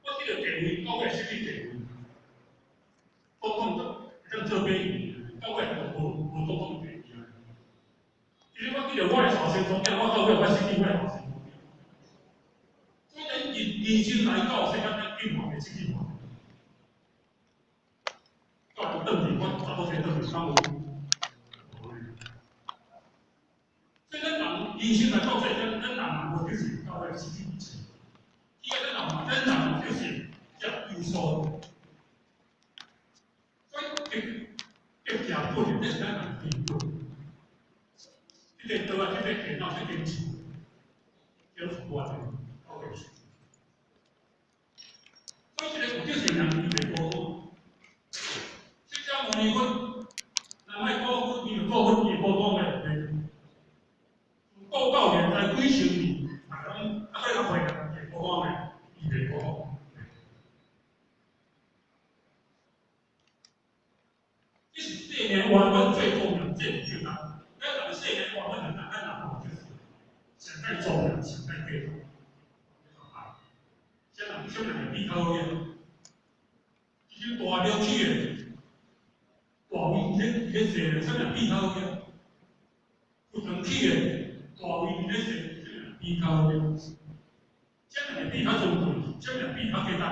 我这个地位，到尾是你地位，总统像这边，到尾无总统地位啊。其实我记得我的后生总统，我到尾我是另外后生总统。所以咱人生来到世界咱变化的这句话，到等于我大多数等于三无。所以咱人生来到世界，咱人无就是到尾失去一切。伊个咱人就是叫优秀。所以结果本这是咱人评估。这个对啊，这个电脑这个钱，叫我的到尾是。所以这个有就是人伊袂高估。即只问你阮，若卖高估，伊就高估伊高估诶。报告年才几千年，啊，迄个会人会高估诶，伊袂高估。这是世间原本最重要、最重要。咱人世间原本咱人就是上界重要、上界贵重。什人比较好个？其实大了起个，大位伊咧坐，什人比较好个？有长起个，大位伊咧坐，什人比较好个？什人比较尊贵，什人比较简单？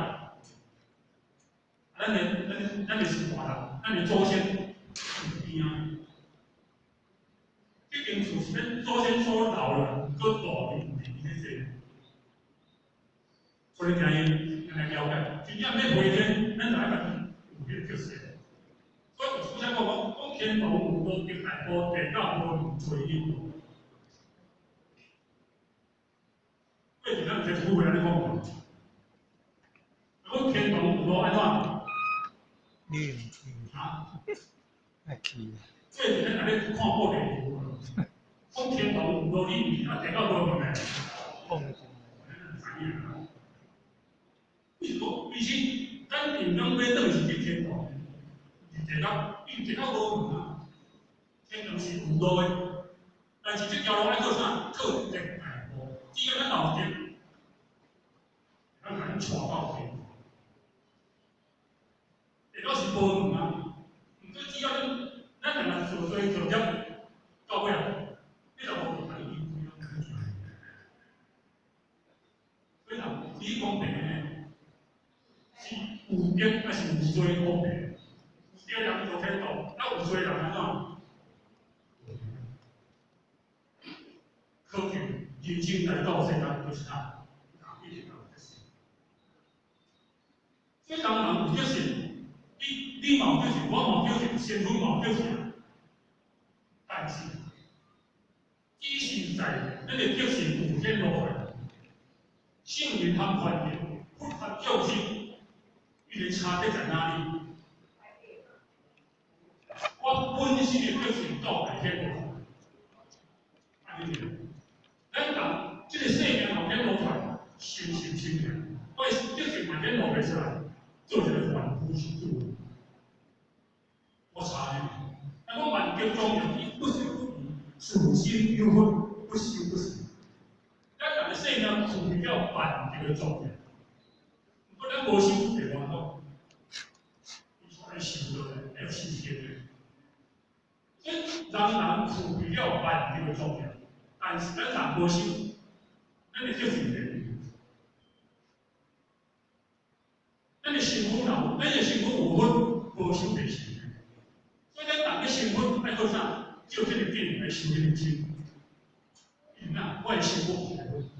咱的是大人，咱的祖先边啊，这间厝是咱祖先所留了，搁大位伊咧坐。所以今日来了解，真正要回天，咱就爱甲有迄个特色。所以出现讲天龙五多一百多，地道多做运动。为什么这副会来讲？讲天龙五多安怎？啊？爱去。为什么咱咧看报电视？讲天龙五多，你啊地道多问诶？讲。必须咱人讲要转是去天堂，地道地道无问啊，天堂是有路的，但是这条路爱靠啥？靠人来步，只要咱老天，咱把咱带到天堂。地道是无问啊，毋过只要咱两个做业到尾啊，你就无可能因为咱去。所以讲，你公平呢？是有益还是有罪公平？有对人就天道，那有罪人安怎？可见人生来到世间就是他一定要的事。所以当人有就是，你冇就是，我冇就是，先父冇就是，但是只是在咱个就是有天落来，圣人和凡人不合教心。伊个差别在哪里？我本身的就是到白天落来，安尼个，咱人即个世间后天落来，心灵，我就是白天落来出来，做一个凡夫俗子。我查呢，咱讲万劫中有不修不离，属心忧愤，不修不死。咱人的世间处于了万劫的状态。不然无修袂完好，伊才修落来，要修天的。所以人处于了万劫的状态，但是咱人无修，咱的就是人。咱的幸福人，咱的幸福有分，无修袂成。所以咱人的幸福爱做啥？就这个点来修这个经。因啊，我的幸福有分，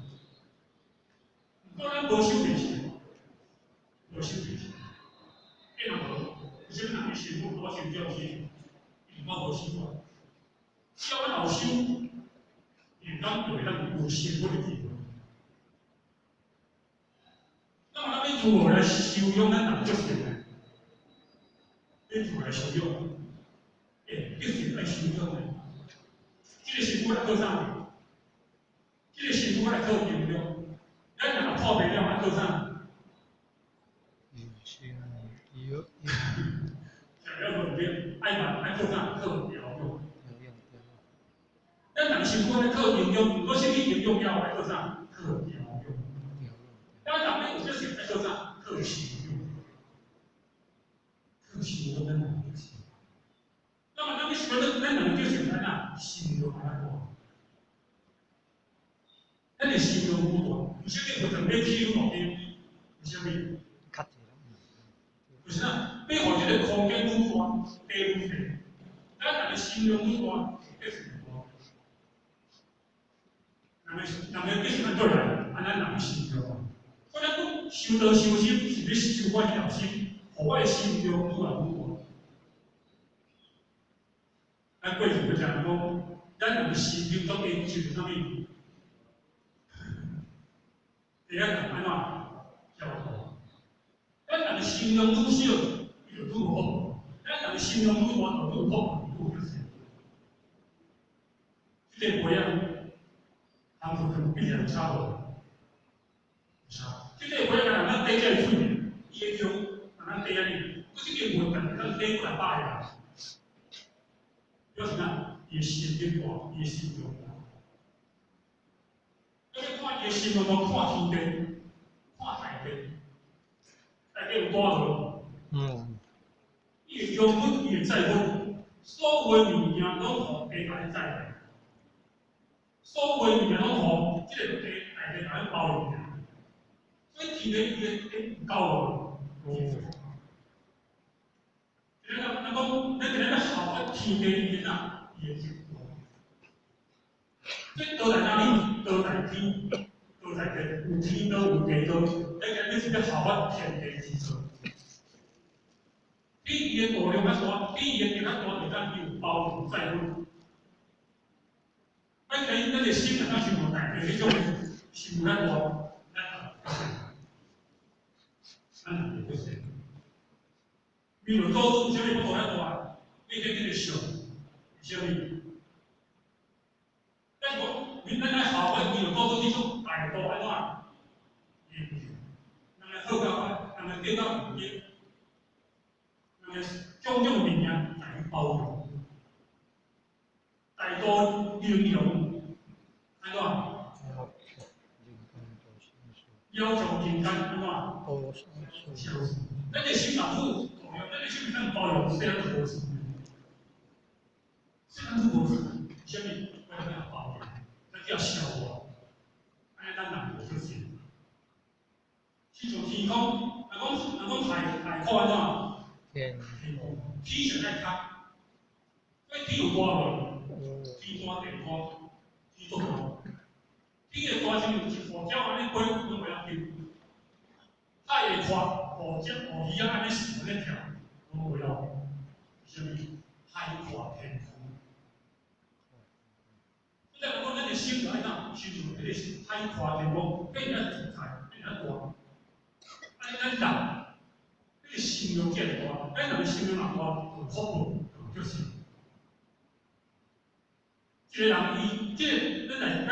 不过咱无修袂成。无修袂成，变人无，有些人的幸福我先叫去，我无修啊。只要我有修，应当就会让有幸福的地方。那么咱要如何来修养咱人就是呢？要如何来修养？就是来修养的。这个幸福来靠啥？这个幸福来靠营养。咱人破袂了，爱靠啥？想要稳定，爱玩爱靠啥？靠疗养。咱人生活咧靠营养，如果是你营养了，爱靠啥？靠疗养。咱人咧有些时爱靠啥？靠心用，靠心用咱人就是。那么咱们想咱人就是安怎心用安怎大？咱的心用不大，有啥物不准备去路边？有啥物？较济啦。就是啊，要互这个空间愈大，地愈大，咱人的心量愈大，就是愈大。人必须按对来，安咱人心量。所以咱讲修道修心，是要修我一条心，互我的心量愈来愈大。咱过去就讲咱人的心量到底就是啥物？第一个安怎教导？咱人的心量愈小，就愈好；咱人的心量愈大，就愈好，愈就是。这个培养。他们跟别人差不多，差。即个培养咱底下水面，伊会用咱底下里，不是个文本，咱底过来摆呀。表示呢，伊心量大，伊心量大。所以看伊心量大，看天地，看大地，大地有多少？伊会养分，伊会载分，所有物件拢互地来载。所有物件拢互即个地内底来包容，所以天地伊会够无？咱讲，咱今日咧效法天地伊哪，伊会就所以道在哪里？道在天，道在地，有天道有地道。咱今日是要效法天地之道。天伊的道量较大，天伊的地较大，就咱有包容载分。咱个心啊，咱是无大，迄种是无咱大，咱人不是。比如做啥物不大咱大，你跟迄个想，啥物？咱讲，咱来效法，比如做这种大道安怎？咱来好教法，咱来对到物件，咱来种种物件来包容，大道应用。安怎？要求人间安怎？相处。咱个心脑部重要，咱个心咱包容，虽然是无事，虽然是无事，啥物？我咱要包容，咱叫消化，安尼咱人就就是。去做天空，人讲海阔安怎？天空，天上在较，所以天有大无？天大地大。天做大，天个大是一户鸟安尼飞，拢袂晓飞；海个宽，户鱼仔安尼是安尼跳，拢袂晓。啥物？海阔天空。即个讲咱个心就安怎？心就迄个是海阔天空，变咱自在，变咱大。安尼咱人，迄个心量见大，咱人个心量若大，就福报就是。一个人伊，即个咱在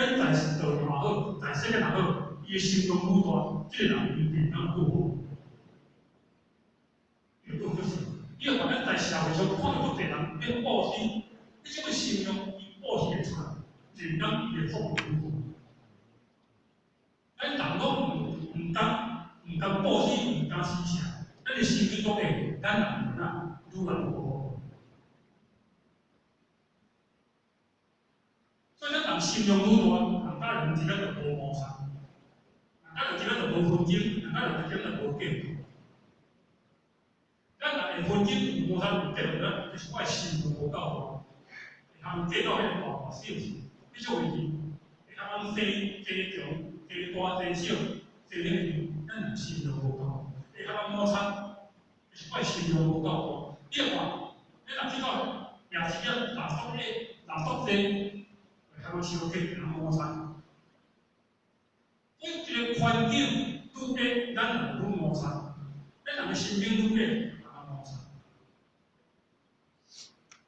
道也好，在世界也好，伊个心量愈大，即个人伊面当愈好。有个就是，伊个咱在社会上看到个别人要报喜，迄种心量伊报喜会出来，面当伊个福报愈好。咱人拢唔甘报喜，唔甘施舍，咱个心里讲诶，咱人呐愈来愈好。所以咱人心量愈大，人甲人之间就无摩擦，人甲人之间就无纷争，人甲人之间就无计较。咱人会纷争、有摩擦、有计较，就是我心量无够大，会通计较迄个大小事，迄种问题，会通生强、大、小、迄个，咱人心量无够，会通摩擦，就是我心量无够大。你看，你若去到夜市啊，人多济。他们相克，人摩擦，所以一个环境愈加，咱人愈摩擦，咱人个心境愈变，人摩擦。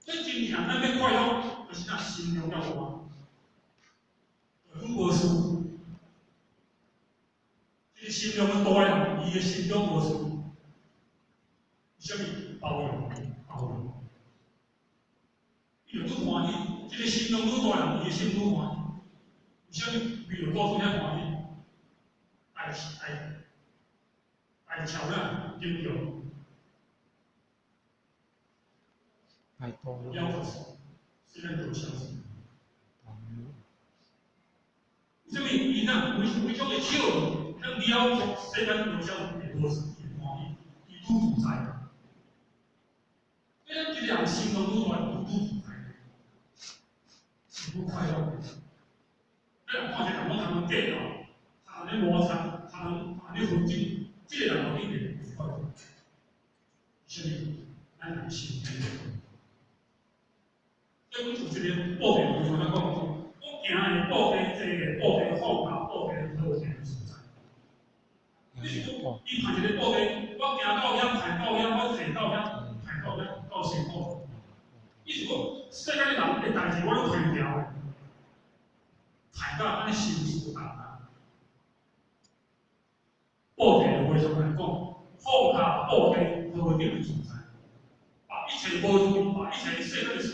所以真正咱要快乐，就是咱心量要大，愈无事。这个心量大个人，伊个心量无事，啥物包容？伊就愈欢喜。这个心量愈大人，伊个心愈欢喜。为啥物？比如多出遐欢喜？海桥呢丢掉，太多了。要是在有消息。什么伊那为种个笑，咱了世间有消息会多是伊欢喜，伊拄自在。咱一个人心中拄大拄自在，是不快乐。咱看见人讲他们电脑，他们摩擦，他们环境，这个人一定不快乐。所以，咱人心态。所以，我就这个报地，我讲，我行的报地，这个报地好啊，报地好个所在。你是讲，伊看一个报地，我行到遐排到遐，我坐到遐排到遐，到成功。伊是讲，世间人的代志，我都排掉，排到安尼心事重重。报地的话上来讲，放下报地，好个所在。把一切无注意，把一切世间的事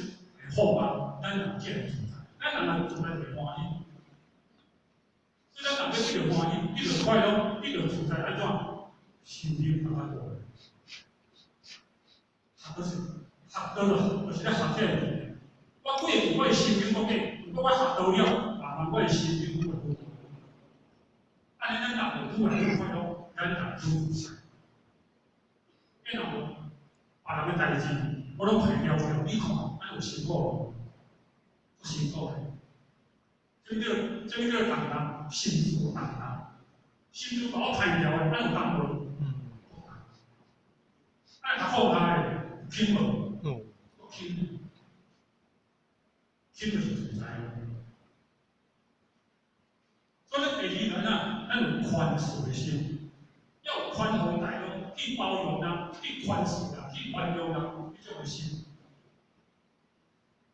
放下，咱人见的所在，咱人做来就欢喜。所以咱人要你着欢喜，你着快乐，你着自在，安怎？心灵更加大。就是咧学这个。我几个我的心灵我给，如果我学到了，慢慢我的心灵会好。安尼咱人就愈来愈快乐，咱人愈自在。因为别人的代志，我拢排掉了，你看，安有辛苦，不辛苦的。这个人人心思重重，心思把我排掉的，安有当无？爱较好开的，轻无？轻，轻就是自在。所以第二人啊，咱有宽恕的心，要宽宏大量，去包容人，去宽恕人，去原谅人，这种心。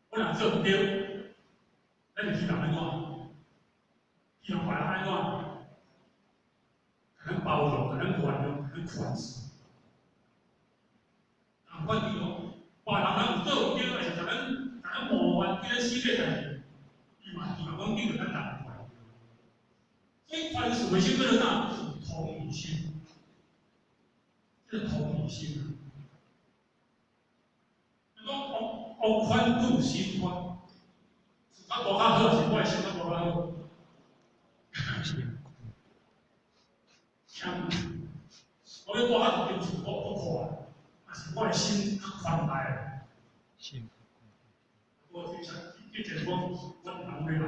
我若做唔对，咱就去人安怎？去人别人安怎？可能包容，可能原谅，可能宽恕。反正哦，别人咱有做唔对，还是甲咱冒犯，叫咱死个代志，伊嘛讲叫咱人快。所以宽恕的心叫做啥？是同理心，这是同理心啊。你讲往宽度心宽，啊，无较好是我的心较无较好。我要多较对处我宽。但是我的心较宽大的，我就想，一直讲我人要来，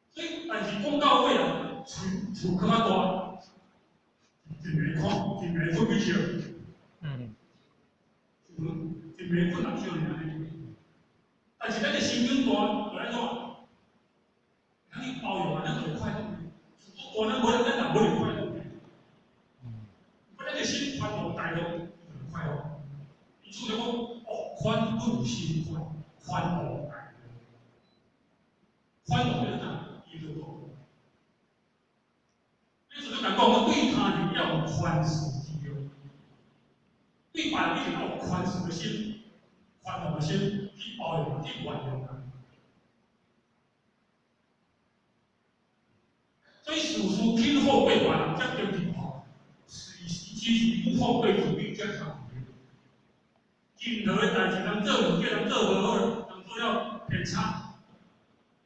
所以但是讲到尾啊，厝较大，真袂看，真袂分几少，真袂分人少尔。但是咱的心胸大，就安怎？咱去包容啊，咱就快乐。大咱无咱人无就快乐。咱的心宽宏大量，就快乐。伊主要讲宽度心宽，宽宏大量。宽容的啥？伊就讲，你就讲我对他人要有宽恕之心，对别人一定要有宽恕的心、宽容的心，去包容、去原谅他。所以事事听后辈别人才叫听话，其实不后辈主义才常见。任何的代志，人做唔对，人做无好，人做了偏差，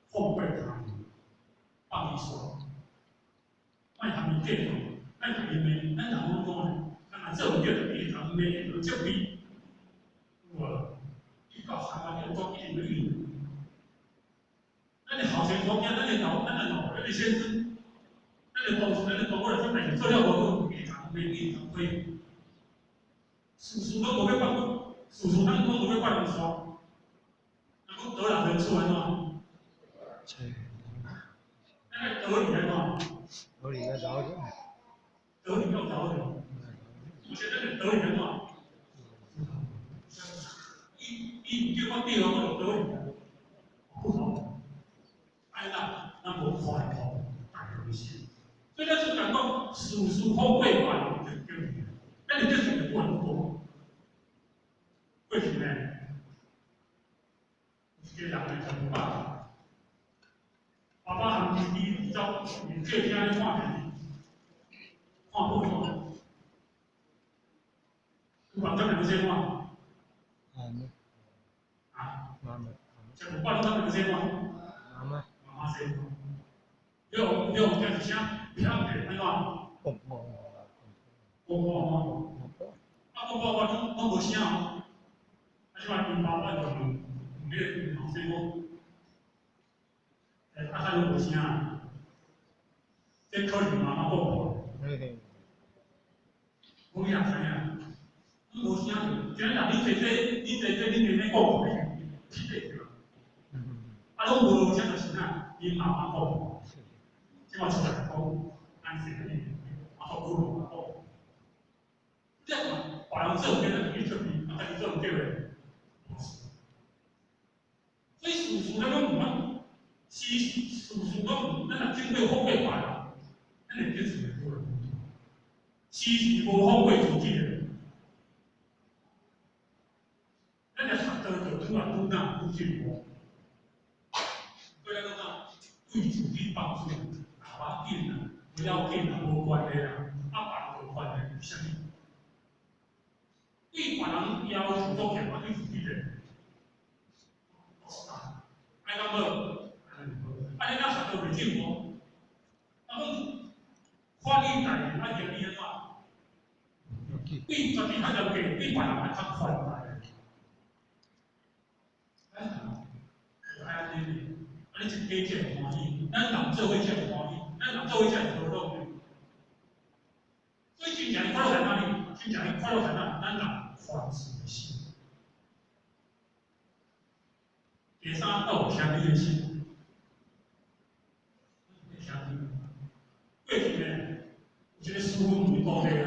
后辈他人放伊说，卖他们电脑，卖他们咩？咱人讲讲，咱做唔对就伊他们咩？就责备，我伊到台湾要做一定的运动。咱的好前方，咱的老，咱的先生。咱个当我来说，但是做了无好，伊讲袂讲会，事事都无要办，事事咱都无要办人说，那么得人出来喏，那个得理来喏，得理要饶人，得理要饶人，而且那个得理来喏，伊叫我对我就得理来，不好，哎那无宽宏大量心。所以咱就讲讲事事好过别人就叫你，咱你这是不能多。为什么呢？一个人来讲爸爸和弟弟走，你这天看见管他两千万啊，妈妈，这不管他两千万，妈妈先，要这样子骗骗那个，公公，我无声哦，啊，即摆因爸爸就唔咧老师讲，他就无声，这可能妈妈讲过，我也知影。无声就，今日你坐这，你连咧讲，屁地对吧？啊，拢无声就是啥，因妈妈讲，即摆出来讲，安是安啊，好苦恼讲，这样嘛，别人做别人去做比，啊，家己做唔对诶，所以事事咱拢唔通，事事拢，咱若经过福过别人，咱会结成个好人。事事无福过自己诶。咱个学道就拄啊拄哪拄进步，所以咱讲对自己帮助，啊，要紧啊，不要紧啊，无关系啦，啊，别人无关系，为什么？对别人要求做强，啊，对自己咧，爱咁无，啊，你咱学道袂进步，啊，讲法律大人啊，严厉安怎？对家己较了解，对别人还较宽大。安尼，啊，你一家才欢喜，咱人做伙才会欢喜，咱人做伙才会和乐的。所以真正快乐在哪里？真正快乐在哪里？咱人欢喜的心。第三，要有谦卑的心。谦卑。过去呢，有一个师傅问道理啊，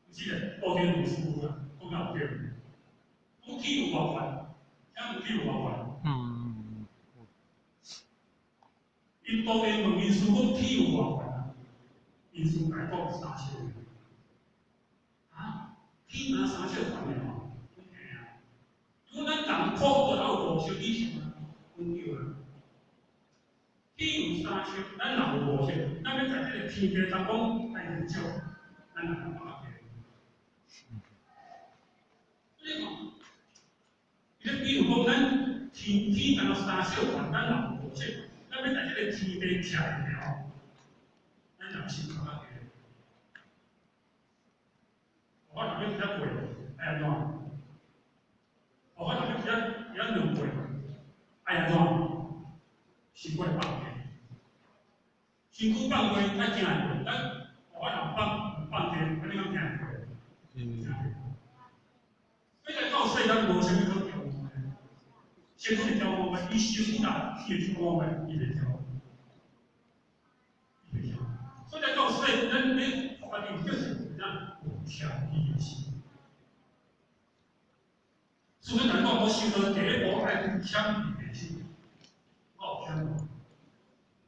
有一个道理问师傅啊，讲了对，讲天有偌宽，天有天有偌宽。因当面问因师讲天有偌宽啊，因师来讲3尺啊，天哪3尺宽的吼，嘿啊，如果咱人苦过了有5尺以上啊，讲对啊，天有3尺，咱人有5尺，咱要在这个天下当中来研究，咱人有8尺。所以讲，你比如讲咱天若3尺宽，咱人有5尺。咱要在这个天地徛了，咱人心较个个。我若要遮过，爱安怎？我若要遮两过，爱安怎？身躯放下，身躯放下，咱行会过。咱我若放下，安尼讲行会过。所以到世咱无啥物可调。身躯会调我们，伊身躯大，伊会调我们，伊袂调。所以到世，咱你发现就是咱有谦卑的心。所以咱讲我修道第一步爱有谦卑的心，我有谦卑。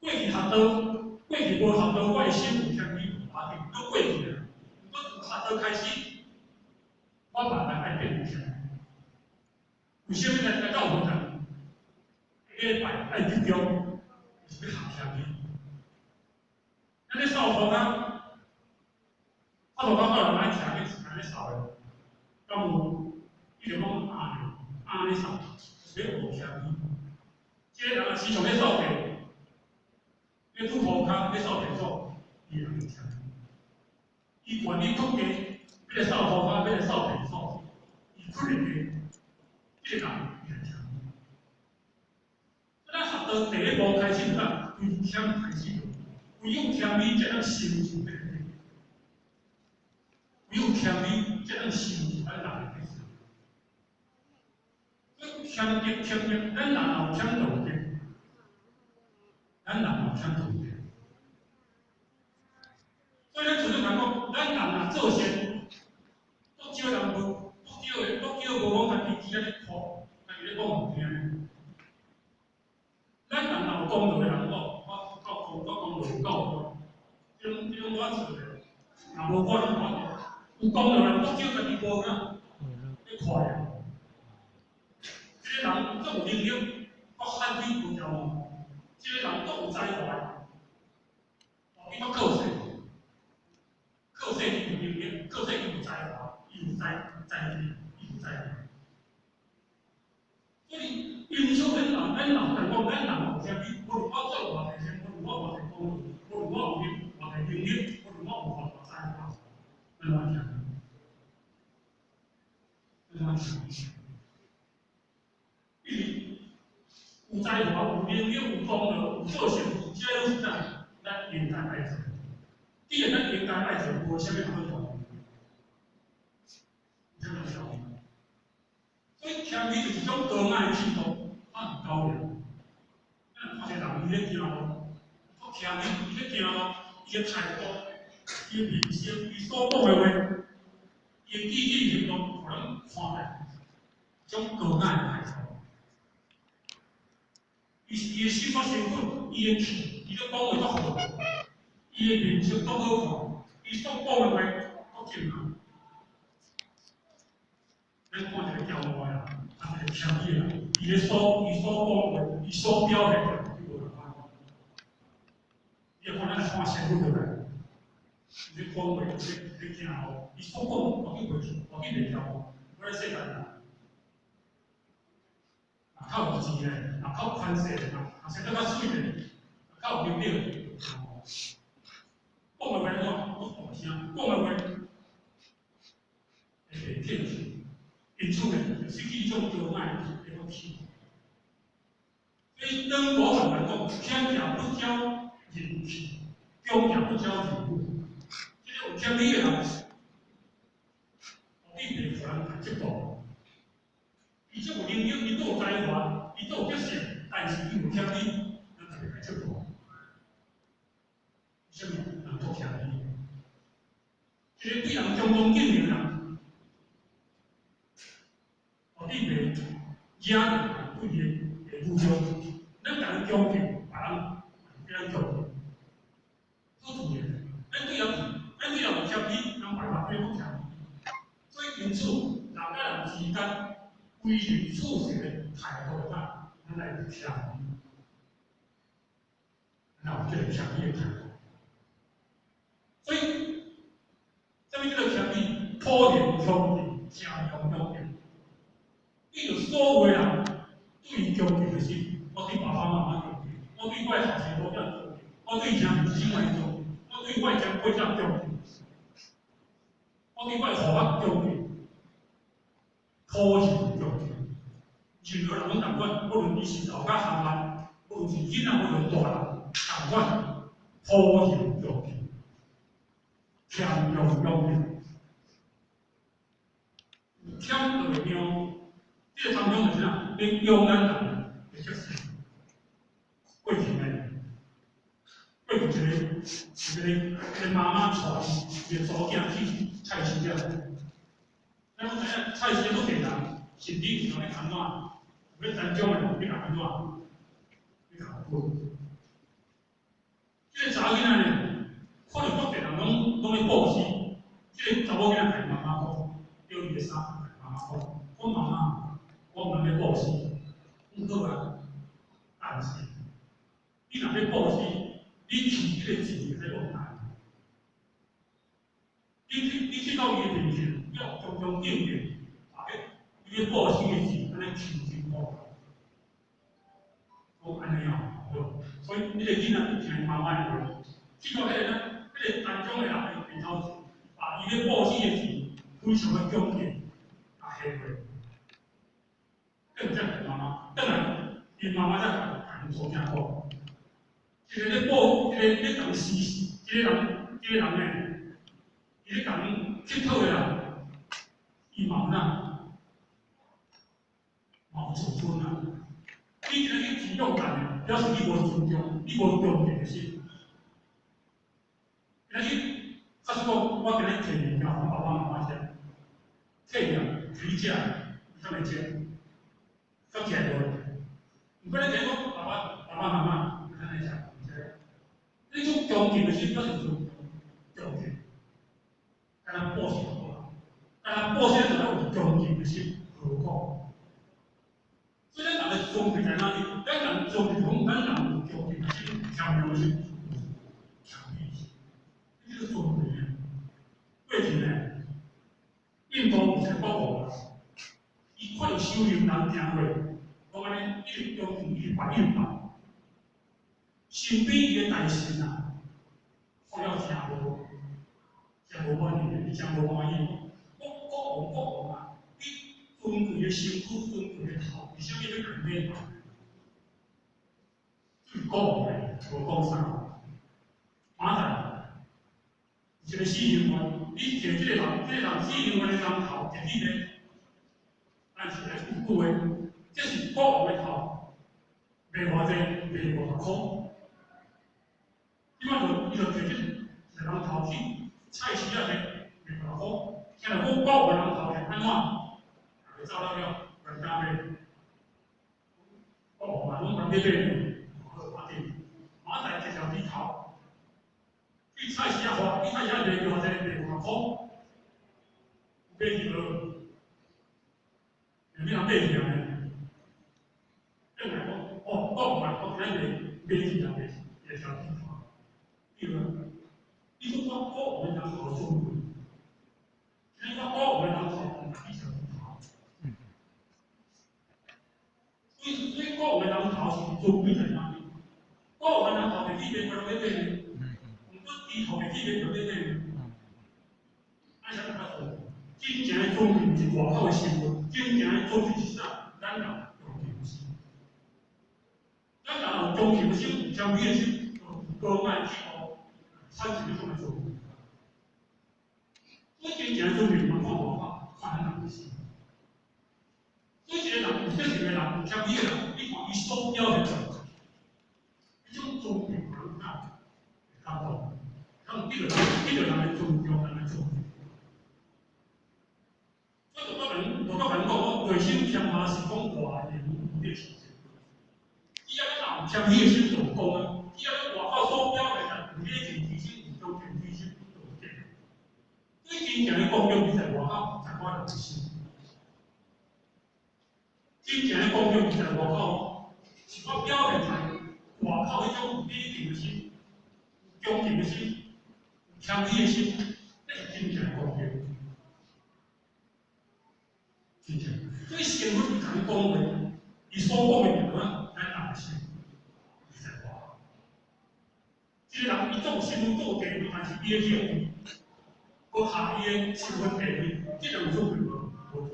过去学道，过去无学道，我的心有谦卑，我定都过去了。我从学道开始，我慢慢爱变有谦卑。为什么呢？到我们礼拜爱集中，是要学谦卑。咱咧扫涂啊，扫涂到人来徛咧扫咧，咁有伊就讲安尼扫，要有谦卑。即个人啊，时常咧扫地，咧拄涂骹咧扫地所，伊有谦卑。伊管理土地，要来扫涂骹，要来扫地所，伊可能嘅，即个人伊会谦卑。咱学到第一步开始，咱从谦开始。唯有谦卑，才能成就别人；唯有谦卑，才能成就咱人的事。所以谦卑，咱人有谦度的，咱人有谦度的。所以咱就是讲，咱人若做善，多少人无，多少无讲家己只咧哭，家己咧讲唔听。咱人若有功劳的人讲，我讲。这种我做的，若无我就讲，有功劳人多少家己无啊，你快啊！这个人足有能力，我汉语不调，这个人足有才华，伊我考试，伊有能力，考试伊有才华，伊有才。在地，伊就在地。所以，因此咱人讲，咱人有啥物？无论我做偌济钱，无论我偌济功劳，无论我有偌济能力，无论我有偌大才华，咱拢爱听。咱拢爱听。因为有才华、有能力、有功劳、有做成，这拢是咱应该爱做。既然咱应该爱做，无啥物好做。真的晓得。所以谦卑就是一种高矮的气度，啊，高人。咱看一个人伊咧行路，我谦卑，伊咧行路，伊咧态度，伊咧面色，伊所讲的话，伊的记忆行动，互人看来，一种高矮的态度。伊的心法身份，伊的气，伊咧讲话足好，伊的面色足好看，伊所讲的话足正常。咱看一个骄傲的人，啊，一个谦卑的人，伊所讲话，伊所表现的，伊无同款。伊看咱看身份就来，伊咧讲话，咧行路，伊所讲，我去袂去，我去袂骄，我咧世界人。较有钱诶，较有款式诶，生得较水诶，较有能力，讲的话怎，我大声，讲的话会袂客气。因此呢，失去种高矮的福气。所以，当古人来讲，天下不骄人气，中也不骄人物。即个有谦卑的人，我哋袂互人接触。伊即有能力，伊都有才华，伊都有德性，但是伊有谦卑，咱就袂来接触。什么人做谦卑？即个对人种种敬仰人。我哋袂惹人对伊会侮辱，咱甲人恭敬，别人别人恭敬，好重要。咱对人有谦卑，人别人对不谦卑。所以因此，人甲人之间为人处事的态度上，咱来有谦卑，咱有这个谦卑的态度。所以，什么叫做谦卑？普贤恭敬，诚恭恭敬。你着所有人对伊恭敬的心，我对爸爸妈妈恭敬，我对我的后生某囝恭敬，我对前父亲们恭敬，我对我前辈仔恭敬，我对我的父母恭敬，可是恭敬。任何人拢同款，无论伊是老甲汉人，无论是囡仔，无论大人，同款，可是恭敬，谦恭恭敬，谦就会妙。这个当中就是啥？你用咱人的特性，过去呢，过去一个妈妈带伊个祖囝去菜市了，咱讲知影菜市都骗人，甚至有咧安怎？有咧单种的，你甲安怎？你甲分。这个查囡仔呢，看到各地人拢咧报喜，这个查某囡仔甲妈妈讲，叫伊个衫甲妈妈讲，我妈妈。我们要报喜，唔好啊！但是，你若要报喜，你去迄个钱在往哪？你去到伊个面前，要种种敬敬，你要报喜的钱，安尼求真好。我安尼哦，所以你个囡仔听妈妈的话，去到迄个当中的人的面头，把伊个报喜的钱非常的恭敬，啊，下过。更加妈妈，当然，因妈妈在讲做啥好，一个咧报，一个咧讲事，一个人呢，伊咧讲乞讨的人，伊嘛有自尊啊。你今日去自勇敢，表示你无尊重，你无恭敬的心。今日假使讲，我今日摕物件互爸爸妈妈食，摕物水食，啥物食？做起来无？唔过你听讲爸爸妈妈，安尼食，你种恭敬的心表示尊重，恭敬。敢若报喜好啦，敢若报喜就要有恭敬的心，何况？所以咱人的尊敬在哪里？咱人尊敬讲，咱人有恭敬的心，谦卑的心，谦卑心，这个尊敬。过去呢，印度以前国王，伊看到收留人听话，讲安尼一直忠诚，一直怀孕嘛，身边伊个大臣啊，看了真无满意，真无满意。国王啊，你尊贵个身躯，尊贵个头，为什么要强烈？国王诶，无讲啥。马上，一个死人官，你摕这个人死人官的人头摕你咧，咱是来有句话，这是国王的头，卖偌济，卖偌箍。伊就摕这个人头去菜市仔咧卖偌箍，现在国王的人头是安怎？就走到了人家卖，国王嘛，拢讲你买，好，马上一条你头。你菜市仔花，你菜市仔卖偌济，卖偌箍，买去无？有咩人买去啊？跟来讲，哦，我唔系，我今日买去啊，买条地头，对吧？你说我们人好中贵，你说我们人好一条地头，所以我们人好是中贵在哪里？我们人好係呢邊佢嗰邊，唔都地頭係呢邊佢嗰邊。按下大家說，真正的中貴是外口的新聞，真正的中貴是啥？咱人有良心，咱人有忠誠心，有謙卑的心，有愛去學，產生呢種嘅中貴。所以真正的中貴，唔看外口，看咱人的心。所以一個人有德行的人，有謙卑的人，你看伊所表現的。一種中平人啊，看到，他們呢個人嘅宗教，人嘅宗教。所以我個人講，內心謙下是講話嘅唔嘅事情。只要你人謙虛嘅心做工啊，只要你外口所表嘅人唔嘅情緒心，唔做情緒心做嘅。所以真正嘅公約唔係外口，係我哋嘅心。真正嘅公約唔係外口，是我表現出。外口迄種禮敬的心、恭敬的心、謙卑的心，那是真正的公約。真正，所以聖經伊同講話，伊所講的內容，咱人心是在外口。這個人伊做新聞做地位，但是伊的業務，佢下伊的新聞地位，這個有做對無？無做。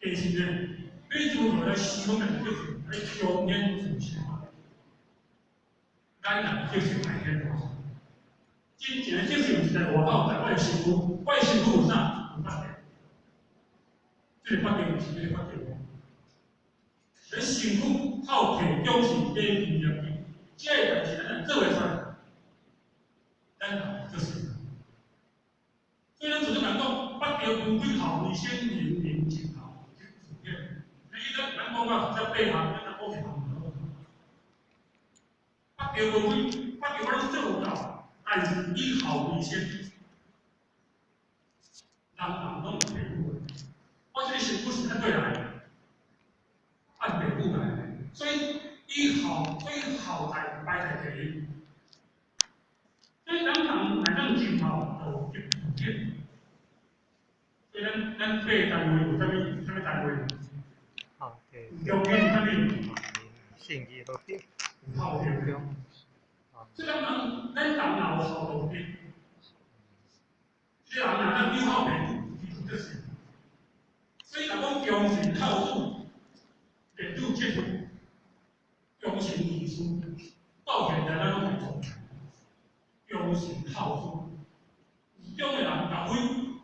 但是呢，最重要的希望的就是来表演主权，咱人就是来显化。真正的就是在外口，在我的身躯，我的身躯有啥？有法条。这个法条是这个法条。咱身躯靠体重是礼仪入去，这个代志咱能做会出来，咱人就是。所以咱做这讲讲，法条规规好，你先明明正好。咱講啊，即背下，咱講係行唔到。法條規矩，法條我哋做到，但是以後為先，人人都唔俾我。我這個是不是相對來？按北部來，所以以後最好係擺在第一。所以咱人真好就條件。所以咱背單位有啥物單位？條件啥物？信義路啲，好條件。即係咱人有好條件，即係咱有好條件，就是。所以講忠誠孝順，連住接觸，忠誠義順，到現在咱攏係做。忠誠孝順，義忠嘅人教會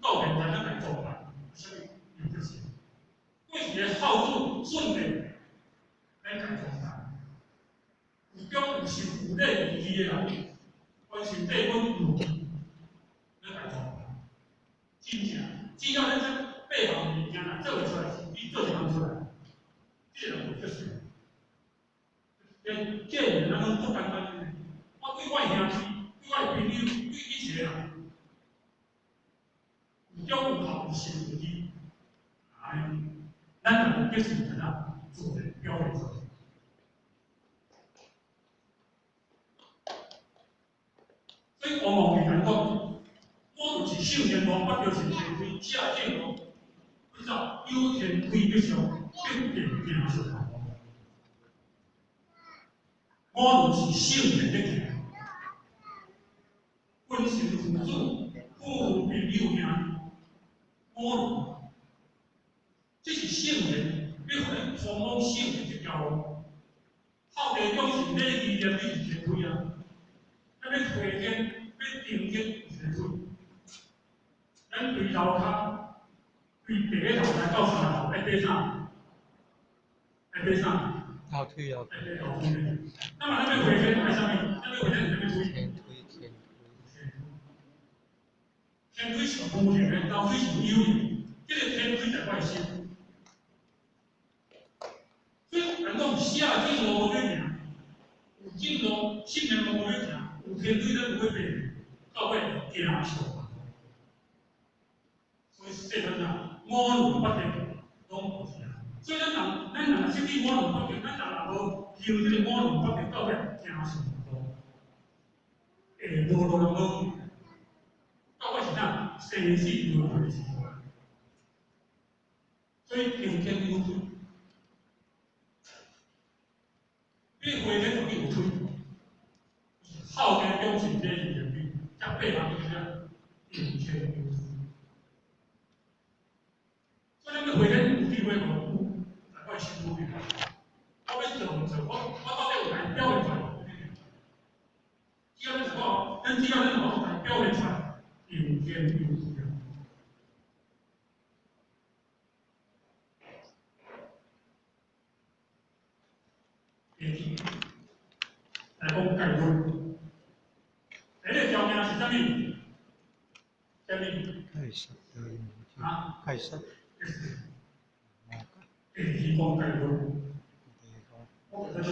到現在咱係做啦，啥物有就是。為什麼孝順順嘅？咱係做啦。有忠有信有禮有義嘅人，完全對阮有義，咱係做啦。真正，只要咱這背後物件若做會出來，伊做一項出來，這個就就是。這個咱攏做簡單嘅，我對我兄弟、對我朋友、對一切人，有忠有孝有信有義，咱就必須在那做嘅標準出來。所以往往会讲讲，我就是少年郎，我就是天规，正正路，不知道有天规必上，必定行顺。我就是少年的行，君臣父子，父朋友兄，我这是少年，要互咱充满少年的骄傲。孝悌忠信礼义廉，你是天规啊！咱要回天，要定天，天规。咱对头壳，对第一头来到三头，爱爬啥？爱爬啥？倒退要爱爬后天。那么咱要回天爱啥物？咱要回天是啥物？天推天推，天规是无形的，倒推是有形。这个天规在外心。所以，咱讲下进路无要行，有进路信念路无要行，有天规咱无要变，到尾行错。所以世间上五伦八德拢无行。所以咱人设计五伦八德，咱人若无修这个五伦八德，到尾行错路，会无路人无去。到尾是啥？生死无回事。所以定天有推。你回天就有推，孝悌忠信礼义廉耻，才八项就是啥？定天有推。所以咱要回天有智慧无？难怪辛苦点。我要做，我到底有代表会出来？只要咱一个，咱只要咱有代表会出来，定天有推。来讲概论，第一个条件是啥物？啥物？盖杀得人天，啊？盖杀，第二讲概论，我就咱就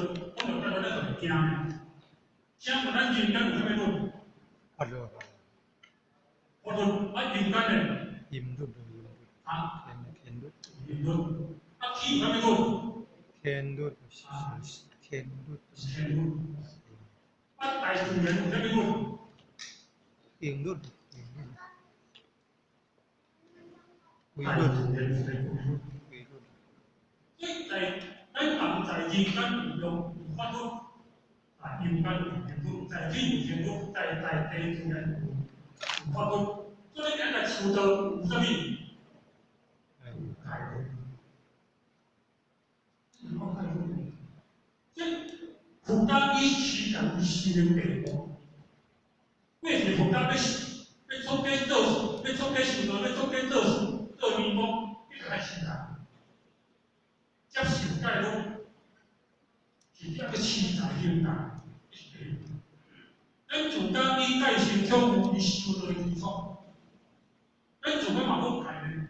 惊的，惊问咱人间有啥物论？法律，法律啊，人间的阴律，啊，天律，人论啊，天有啥物论？天律，天律，天律啊，大自然有啥物论？定律，规大自然有律，啥规律？规律，所以咱人在人间有有法律，啊，人间有天律，在天有天律，在地自然有法律。所以咱来修道有啥物？概论。即佛家以持人以修的地步，为是佛家要出家做事，要出家修道，要出家做事，做义工，你就爱持人，接受概论，是要去持在现代。咱自家以介绍教育以修道的基础，咱自家嘛好改呢。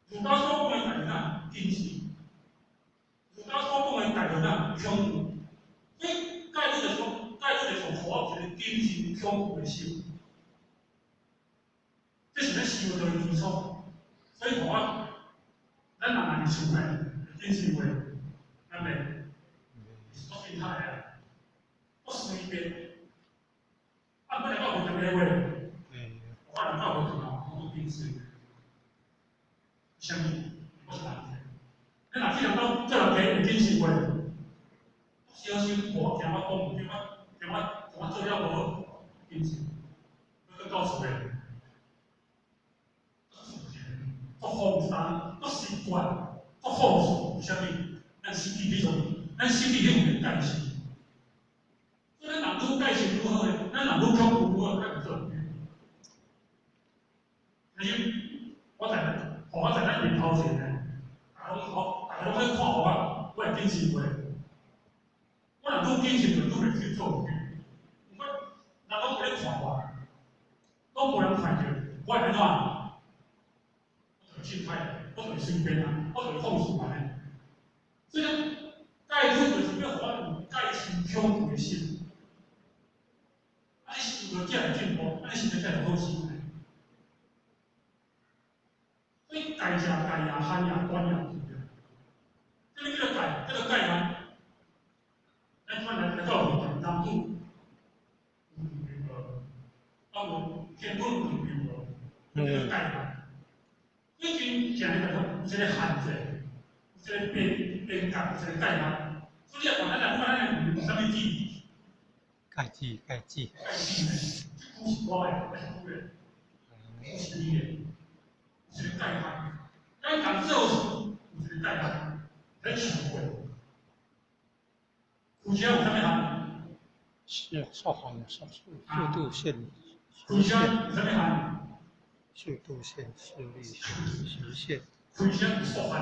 儒家所讲的代啥？坚持。儒家所讲的代就啥？强固。所以概论就从互我一个坚持强固的心，这是咱修道的基础。所以互我，咱人是厝内坚持话，咱袂我心态啊，我随便，啊，本来我有一个话，我人到无同我坚持。啥物？我是人。咱若去人到做人家有坚持话，小心我听我讲，听我做了无好，坚持，要告诉人，做放松，做习惯，做放松，啥物？咱身体迄种，咱身体迄种代谢。所以咱人愈代谢愈好诶，咱人愈强愈好，咱就做。我在咱面头前咧，大家拢在看我会坚持话。我若愈坚持就愈袂去做。毋过，人拢在看我，拢无人看着，我会安怎？我就心态，我就随便啊，我就放肆安尼。所以讲，介入就是要互我有介持强固的心，安尼是有才会进步，安尼是才会好势。所以戒者戒也，慳也，管也，这个戒，这个戒嘛，咱看来到现场当中，当然天空不平无，这个概念。最近讲的有这个限制，这个边界，这个概念。所以啊，咱来看咱有啥物字？盖记盖记。盖字呢？古是我的，还是古的？古是你的，是个概念。咱讲做事有一个概念，咱想过。古时有啥物项？是速度线。古时有啥物项？速度线、速率线、实线。开车有速限，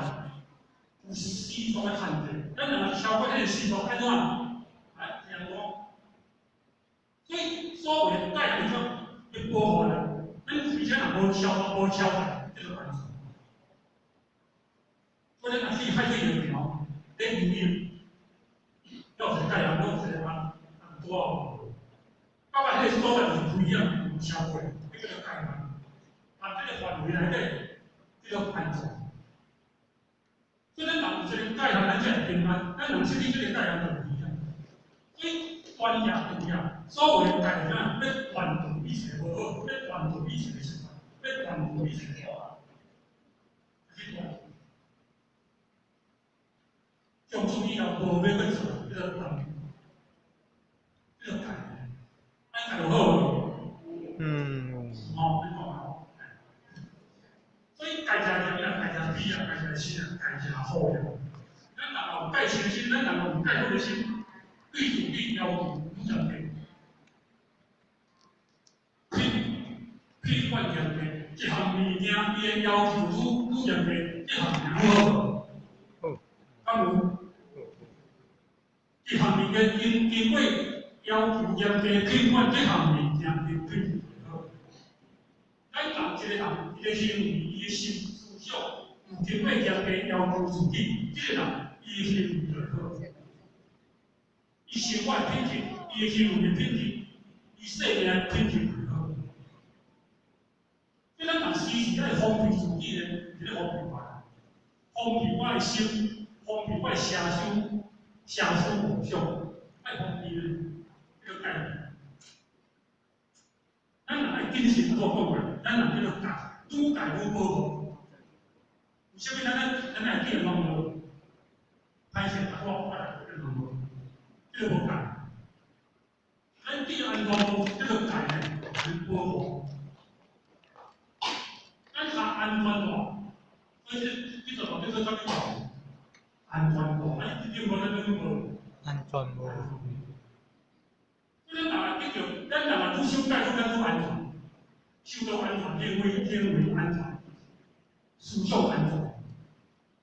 有时速的限制。咱若是超过迄个时速，安怎？哎，听讲。所以所谓的概念上要保护人，咱开车若无超载，这就安全。所以咱若去海水游桥，你游泳，要一个概念，要一个多少？到摆迄个所在就是不一样，有超过，这个概念。这个范围内底，这个安全。所以咱人有这个概念，咱才会平安。咱人设立这个概念就不一样。所以专业不一样，所谓的概念要关注以前无好，要关注以前的事，要关注以前的好。从此以后无要去做这个概念，安就好。所以家家店啊，家家比啊，家家心啊，家家好呀。咱若有介诚心，咱若有介好的心，对自己要求愈来越去关键的一项物件，伊的要求愈来越一项好。敢有？一项物件经过要求严格去管这项物件的品质好。咱人一个人，伊的行为，伊的心思想，有经过严格要求自己，这个人伊的行为就好。伊生活的品质，伊的行为的品质，伊生命的品质就好。所以咱人时时爱封闭自己的一个封闭法，封闭我的心，封闭我的声思妄想，爱封闭的这个概念。咱人爱谨慎做讲话，咱人这个改，愈改愈保护。有啥物咱爱记得拢无？歹势，我来记得拢无？这个无改。咱记得安怎做？这个改呢，是保护。咱查安全网，所以这个叫啥物？安全网，哎，这点无咱都无。安全无。所以咱若记着，咱若愈守戒，咱愈安全。守到安全，天为安全，思想安全，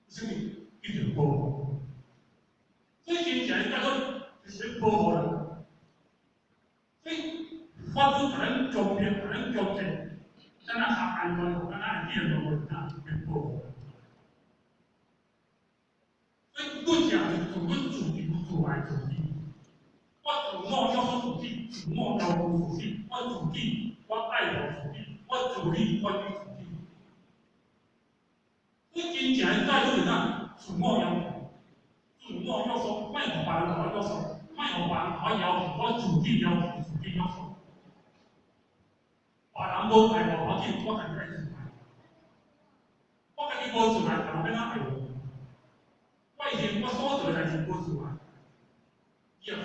什么一定保护。所以真正叫做就是保护人。所以法律把咱强迫，把咱强制，咱若下安全，咱会记得落去保护。所以论讲是自论自己，自爱自己。我自我要求自己，自我要求自己，我自己，我爱护自己，我自立管理自己。你真正在做啥？自我要求，自我要求，莫互别人甲我要求，莫互别人甲我要求，我自己要求，自己要求。别人无爱我，我家己爱自爱。我家己无自爱，别人要哪爱我？我以前我所做的代志无自爱，你要看。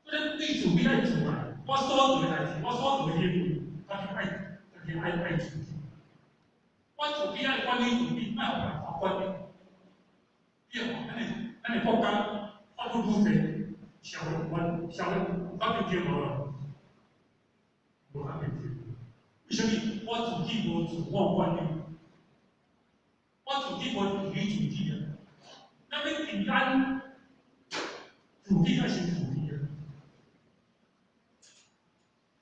所以对自己爱自爱，我所做的代志，我所做的行为，我就爱自己。我自己爱管理自己，莫互别人管理。你看，咱的国家法律愈侪，社会法律就无了，无法平静。为什么？我自己无自我管理，我自己无自己自己的，咱要平安，自己爱先自己的。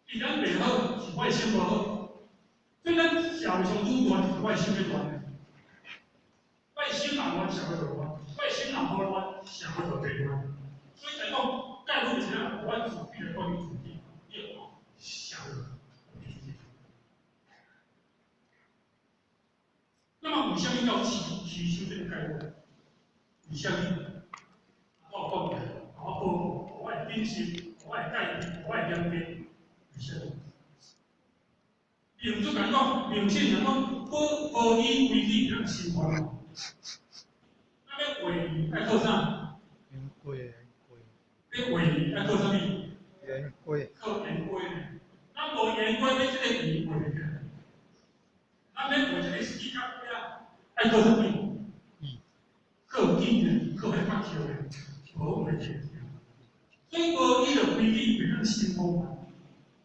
平安袂好，是我的心无好。所以咱社会上愈乱，是我的心越乱。我的心若乱，社会就乱；我的心若无乱，社会就袂乱。所以才讲，教育是啊，我自己来管理自己，你看社会平静。那么为什么要提出这个概念？为什么？我讲我保护我的品性，我会改，我会了解，是。用做讲讲，用钱讲讲，保以规矩让生活。那要为爱靠啥？圆规，要为爱靠啥物？圆规，靠圆规。咱无圆规，要即个圆为起来。咱要为即个死角呀，爱靠啥物？靠紧的，靠迄发球的，无为起来。所以无伊个规矩袂当生活嘛。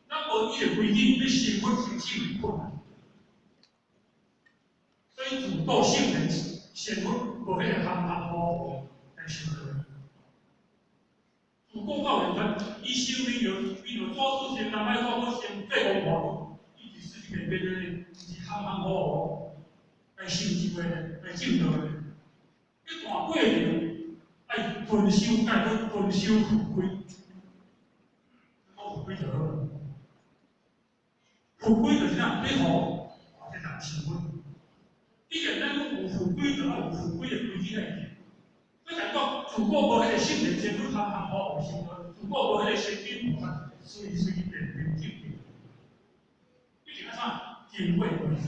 咱无伊个规矩，要生活真正困难。所以主导性的生活无迄个含含糊来生活。主公告人员，伊修理有做事情，人爱做好先对公话，伊是事情变变的，是含含糊糊来修持的，来进道的。一段过程爱遵守，该要遵守法规，法规就好。法规就是啥？你好，这人生活。既然咱有法规，就要有法规的规矩来行。所以讲，如果无迄个信任，真不含含糊糊生活；如果无迄个神经无法随随便便进去，毕竟啥？敬畏规矩。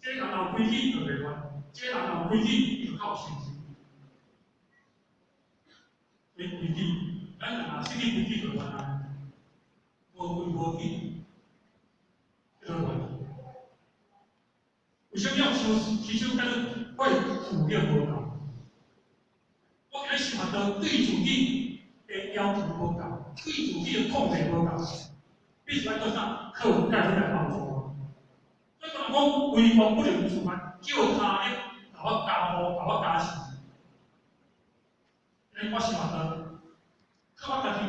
这人有规矩就袂乱，这人有规矩就靠信心。所以规矩，咱若设立规矩就乱啊，无规无矩，就乱。为什么要修？其实跟怪主业无同。我今日想到对自己的要求无够，对自己的控制无够，必须要做啥？靠家人来帮助我。所以讲，为公不能自慢，叫他人甲我加护，甲我加持。因为我想到，靠我家己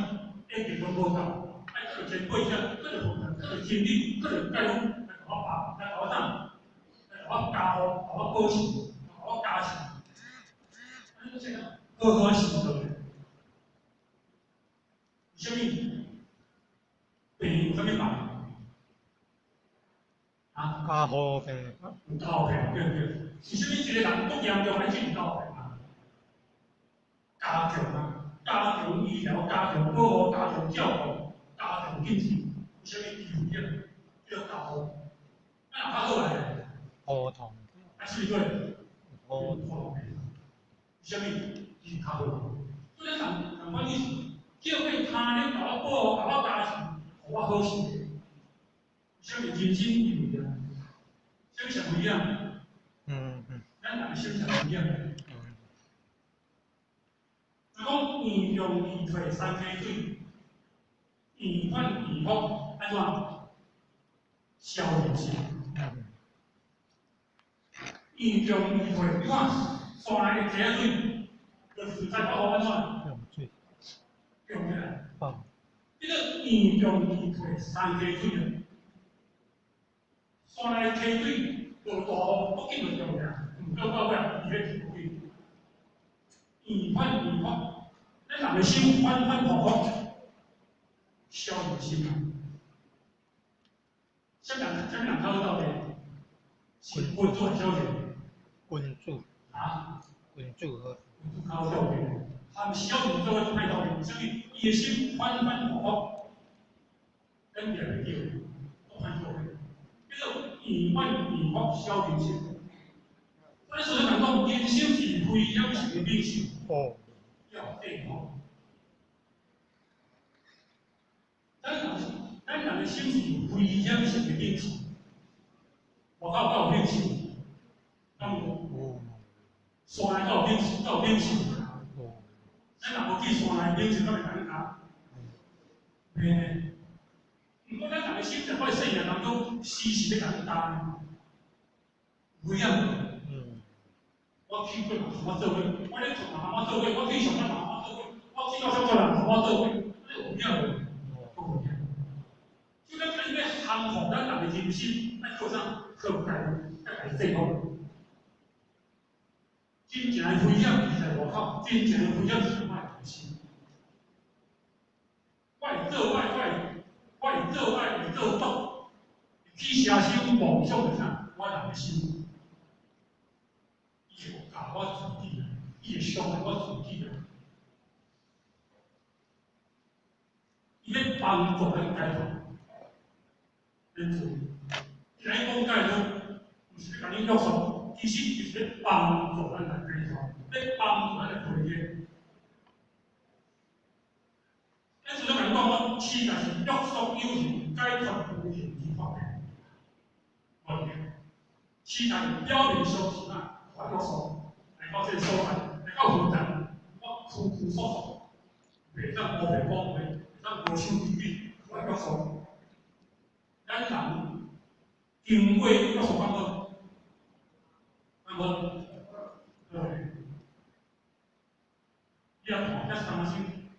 一定都无够，爱靠前辈者，靠着父靠着天地，靠着家人来甲我帮，来甲我啥？来甲我加护，甲我保持，甲我加持。安尼这样。好好行道的，什么？病有什么办？啊？加护病，有加护病，对不对？是什么一个人不严重还是加护病啊？加强啊，加强医疗，加强保护，加强照顾，加强经济，有什么医院叫加护？那较好来，头痛，还是对？头痛，什么？是较好。所以同款意思，叫佢他人甲我保护，甲我加持，互我好生活。什么人生意义啊？什么上不一样？咱人生上不一样。如讲易用易退三溪水，易反易复，安怎？消炎性。易用易退，你看山内的溪水，就是在保护安怎？用水，用起来。放，这个易用易退三溪水啊，山内溪水落大雨，不紧就用呀，唔够到尾伊咧停水。易反易复，咱人的心反反复复，消炎性啊。什么人较好到底？是滚做消炎。滚住，啊？滚住好，滚做较好消炎。他们消炎做伙歹到底，所以伊的心反反复复，跟别个叫，都反复。叫做易反易复消炎性。所以说讲讲，人生是非养性的病性。哦，要对吼。咱人的心是非养性的病性。外口有变性，敢无？山内有变性，有变性。咱若无去山内变性，敢会甲你讲？嘿，毋过咱人的心，我细汉当中时时要甲你讲，有影。我去过嘛，同我做伙；我咧做嘛，同我做伙；我去上班嘛，同我做伙；我去到上班人，同我做伙。你有影无？有影。就咱今日要降服咱人的人心，咱靠啥？靠家制服。真正的危险是在外口，真正的危险是在我的心。我会做，我会做，我会做错。去社心梦想是啥？我人的心。伊会教我自己啊，伊会伤害我自己啊。帮助咱改善。因此，既然讲改善，不是甲你约束，其实就是咧帮助咱来改善，咧帮助咱来推进。因此，咱讲讲，市场是约束有形，改善无形之法的观点。市场表面上是啊，约束来到这个所在，来到云南，我苦苦索索，袂当无袂讲话，袂当无手指笔来约束。咱人经过约束感觉，那么，你要看，咱三星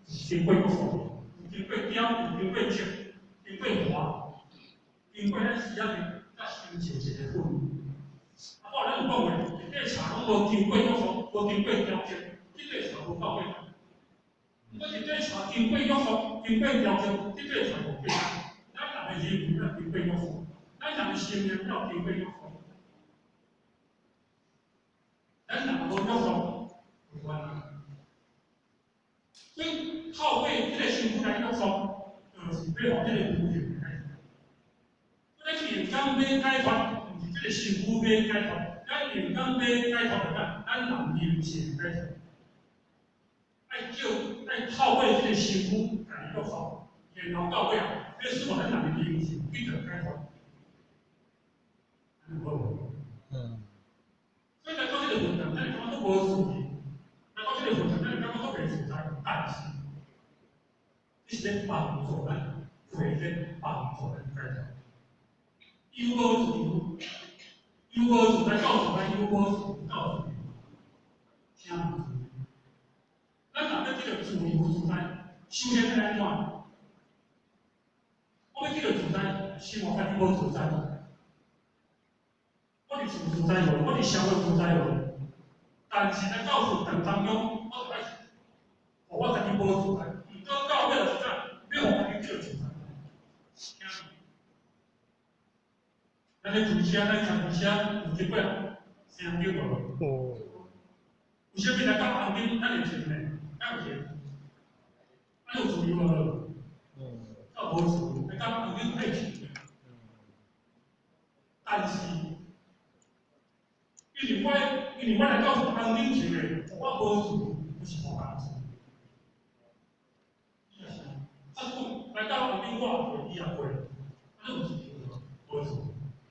经过约束。经过雕，经过切，经过画，经过咱时仔甲形成一个氛围。啊，我咱有讲过，一块茶拢无经过约束，无经过雕切，这块茶无到位。如果一块茶经过约束，经过雕切，这块茶无变。咱人的人品要经过约束，咱人的生命要经过约束。咱人无约束，有关系。所以靠为这个辛苦来约束，就是要互这个无形改善。咱人工要解脱，毋是这个辛苦要解脱，咱人工要解脱的咱人人性改善。爱靠为这个辛苦来约束，然后到尾啊，要使咱人的人性去着改脱。所以来到这个问题，咱感觉都无事情。来到这个问题，咱感觉都袂存在，但是，你是咧帮助咱，会咧帮助咱改善。有无自由？有无自在告诉咱有无自由？告诉你，听唔住。咱若要这个自由自在，首先要安怎？我要这个自在，生活家己无自在。我伫厝自在无，我伫社会自在无。但是咱到ฝึ堂当中，我就爱，互我家己无自在，毋过到尾就是要互家己叫自在。咱咧开车，咱开车有结果声叫无？有啥物来到旁边，咱会停咧，咱有停。咱有自由无？到无自由，来到旁边爱停。但是，因为我来到旁边停咧，我无自由，就是无工作。啊，来到旁边我会，伊也会，咱有自由无？无自由。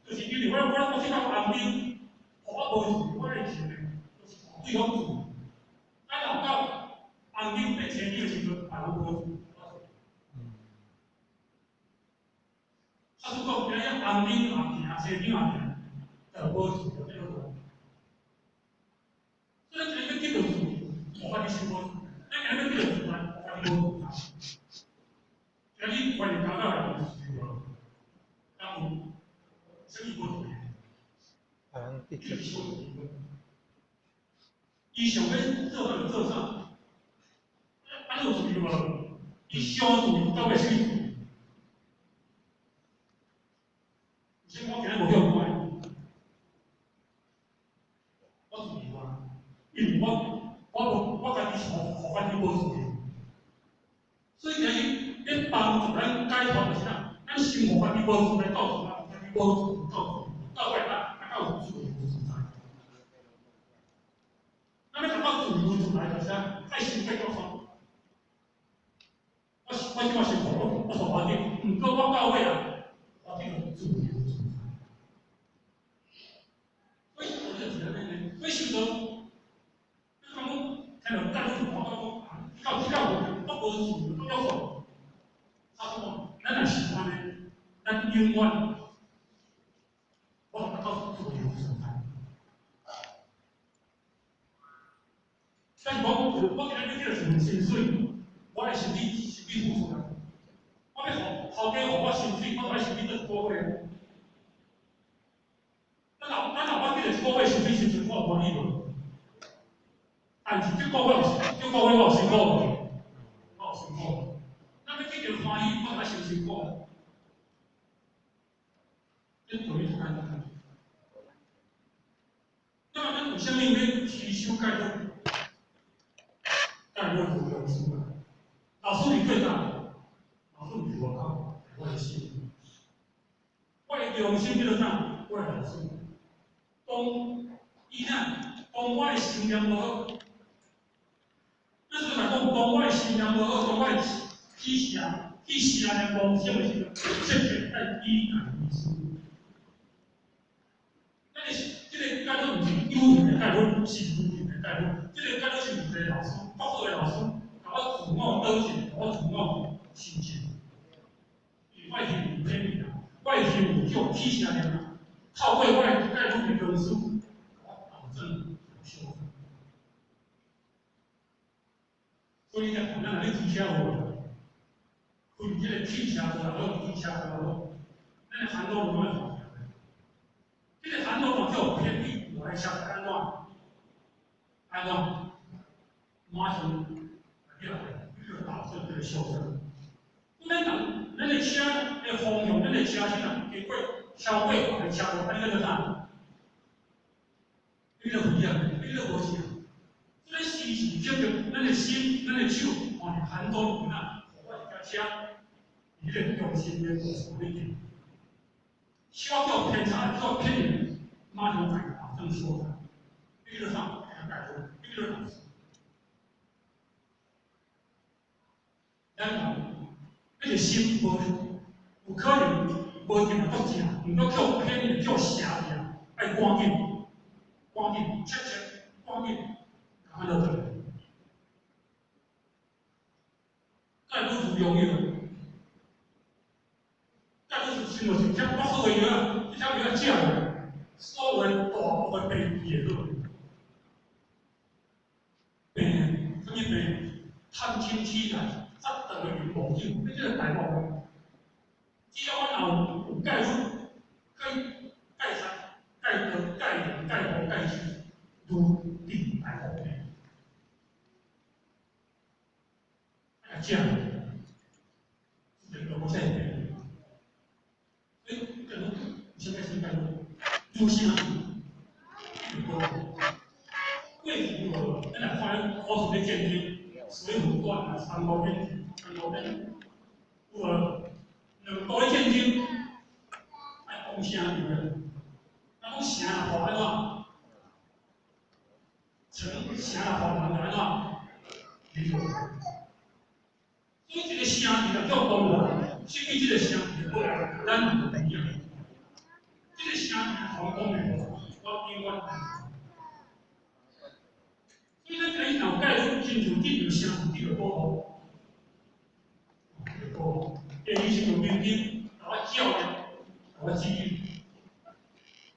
就是因为我去到旁边，我无自由，我爱停咧，就是为了自由。咱若到旁边被前面的时阵，也无自由。啊，如果今日旁边也行，前面也行，就无自由这个路。所以今日叫做自由，我发现是无自由。咱今日叫做自在，我发现无自在。今日关于搞到来就是自由，但有什么无自由？伊想要做啥就做啥，咱有自由无？伊想自由到尾是自由。所以我今日无叫乖，我自由啊，因为我家己互家己无自由。所以今日要帮助咱解脱就是啥？咱生活家己无自在，告诉咱家己无自由，到尾咱有自由自在。咱要讲到自由自在就是啥？爱心态叫啥？我即马生活我互环境，毋过我到尾啊，环境就自由自在。所以我就觉得呢，所以修德，你讲听到咱都讲到我无自由，我说，他说咱若是安尼，咱永远，我达到自由自在。但是我今日去了薪水，我的身体付出来。我要头家互我薪水，我就爱身体做个月。咱若我记得一个月薪水时阵，我有满意无？但是这个月我有辛苦无？我有辛苦。咱要记着欢喜，我就爱受辛苦。这道理就简单。那么咱有啥物要提修改脱？当然要有老师啦。老师你最大，老师你我。良心叫做啥？我老师，伊我的心念无好，那时候讲我的心念无好，我的去写的梦想的时候，这个在依然意思。那你这个概率不是优点的概率，是负面的概率。这个概率是有的老师，教好的老师，把我自我倒进，把我自我心情。外体有偏离啊，外体有叫去写的嘛，透过我的概率的分数，保证有修正。所以呢，咱来提车我，开这个汽车的好，汽车的好，咱hand路怎么做？这个hand路嘛叫偏离，我来想安怎？马上要保证这个修正。咱的车的方向，咱的车是哪？经过消费法的车路，安尼叫做啥？你就不一样，你就无是。所以时时刻刻，咱的心、咱的手，往hand路里面，我一架车，你个用心的做一点。小到偏差，到偏离，马上保证修正。你就啥？改正，你就啥？咱讲，那个心无有可能无定到正，毋过叫偏离叫邪念，爱赶紧切，赶紧，安就对。介不容易了，介不是生活是吃不好的药，你吃不要食的，所谓大部分病也都病，什么病？探亲起来。杀到个羽毛球，你这个大毛，只要我有钙质、钙三、钙二、钙磷、钙钴、钙锌，都定大毛病。这样，这个我现在病，所以可能现在是干什么？入心啊，为什么？咱来看科学的鉴定。水浒传啊，三国演义，有两部的战争，爱讲啥物个？那讲啥话安怎？城啥话人安怎？理解？所以这个声字叫公话，设计这个声字过来，咱就不一样。这个声字同讲的话，我永远。所以咱可以脑盖出清楚这条声字的保护。第二是用民兵，甲我教育，甲我指引。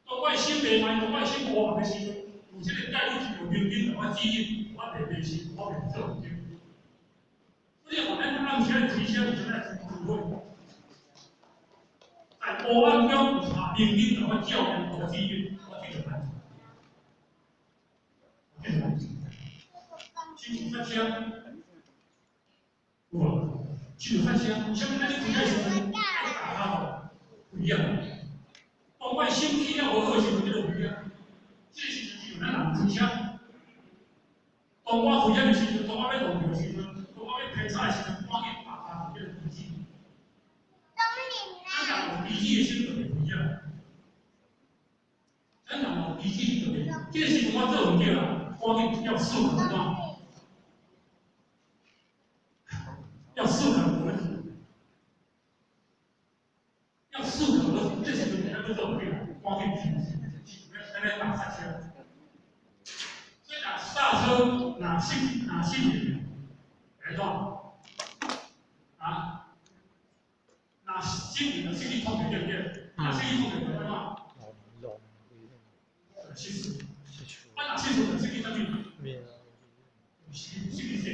当我心袂歹，当我心无忙的时阵，有这个概率是用民兵甲我指引，我袂迷信，我袂做唔对。所以我咱暗时提醒现在不会，在黑暗中民兵甲我教育，甲我指引，我去做安全。清楚发声，有无？清楚发声，像咱咧开开时阵，爱打卡好，不一样。当我心气了无好时阵，就不一样。这时阵就咱人开车。当我开车的时阵，当我要动的时阵，当我要偏差的时阵，我去打卡，叫做脾气。咱人有脾气的时阵就不一样。咱人有脾气就袂，这个时阵我做唔对啦，我去要思考喏。要思考问题，要思考问题，这些东西都做不对了，光去评估，在那打刹车，所以打刹车哪心理来断啊？哪心理的心理痛对不对？哪心理痛对不对嘛？其实，哪心理的心理上面，心理性的。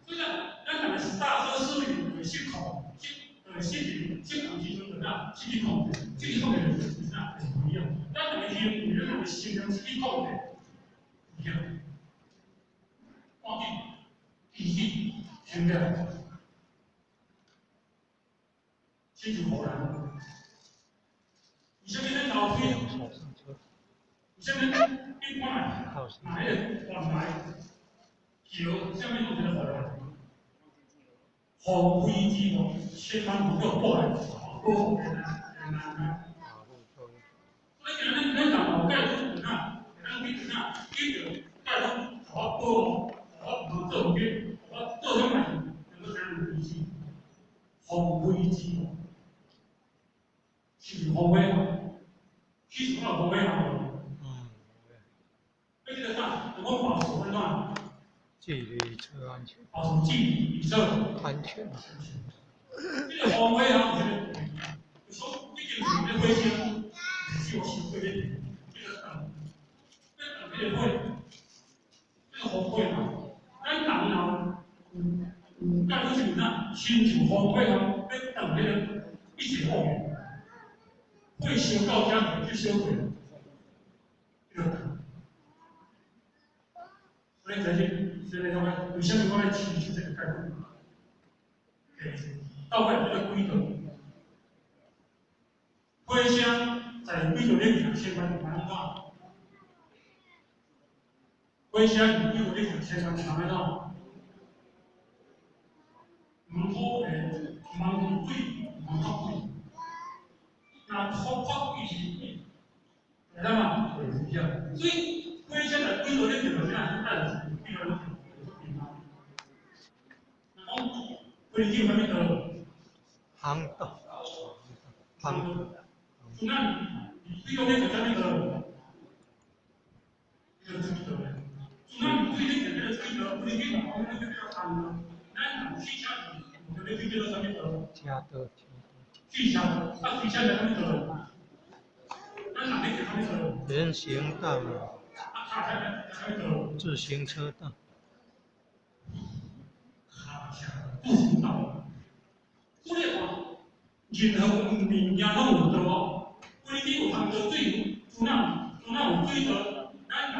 所以呢，咱讲的是大车思虑的心考，心考其中的那心理控制，心理控制是那不一样。咱讲的心，你认为心理心理控制不一样。关键脾气、心态，清楚好难。你下面的老天，你下面一关哪一个往来？有下面弄成好难。防卫之路，千万不要过来，不好很难。么这种变，我这种买能够讲危机，红危机，是红危嘛？其实我红危嘛，那这个啥，我保守分段，纪律车安全，保守纪律以上安全。这个红危啊，有时候毕竟你的危机，是有机会的，这个这个会，这个红会嘛，咱人啊。但是你看，亲像红会啊，要等那个一起后面，会修到家里去修回，这个，所以在这，所以说有些地方的提出这个概念，到位这个规则，回乡在规则里面相关的难道，回乡规则里面相关的难道。唔好盲对唔合對，那合對是對，知道嗎？一樣。所以規則係規則呢條係咩？係規則呢條。那講規定方面的航道，航道。那規則呢條方面的這個規則，那規定這個規則，規定我們這個航道，那汽車我們的規則上面的。加的。取消，那取消的他们责任，那哪里给他们责任？人行道，自行车道，自行道，所以话，任何民间拢有道，规定有他们的罪，有规则，咱人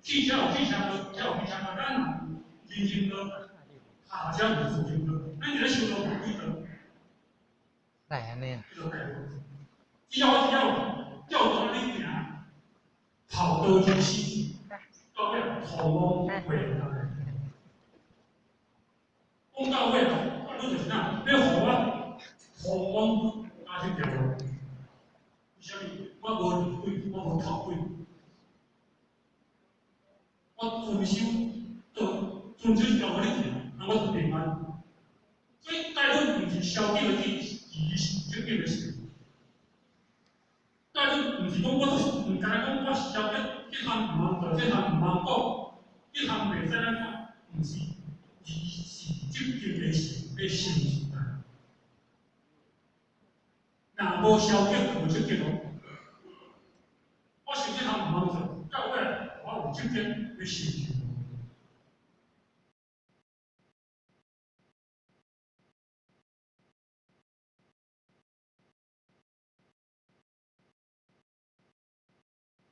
取消的，咱人人行道，下降的自行道，咱你来修道规则。来呢？要到那里行，跑道就是，到位头毛会，公到位了，那就是那，那好啊，头毛那就掉了。啥物？我无理会，我无头会，我遵守遵守条法律行，那我就平安。所以大家不是消极的去就变的事。但是唔是讲我唔敢讲我消极，这项唔通做，这项唔通讲，这项袂使咱讲，唔是，是积极的事，要成就它。若无消极就无积极咯。我想这项唔通做，到尾我有积极要成就。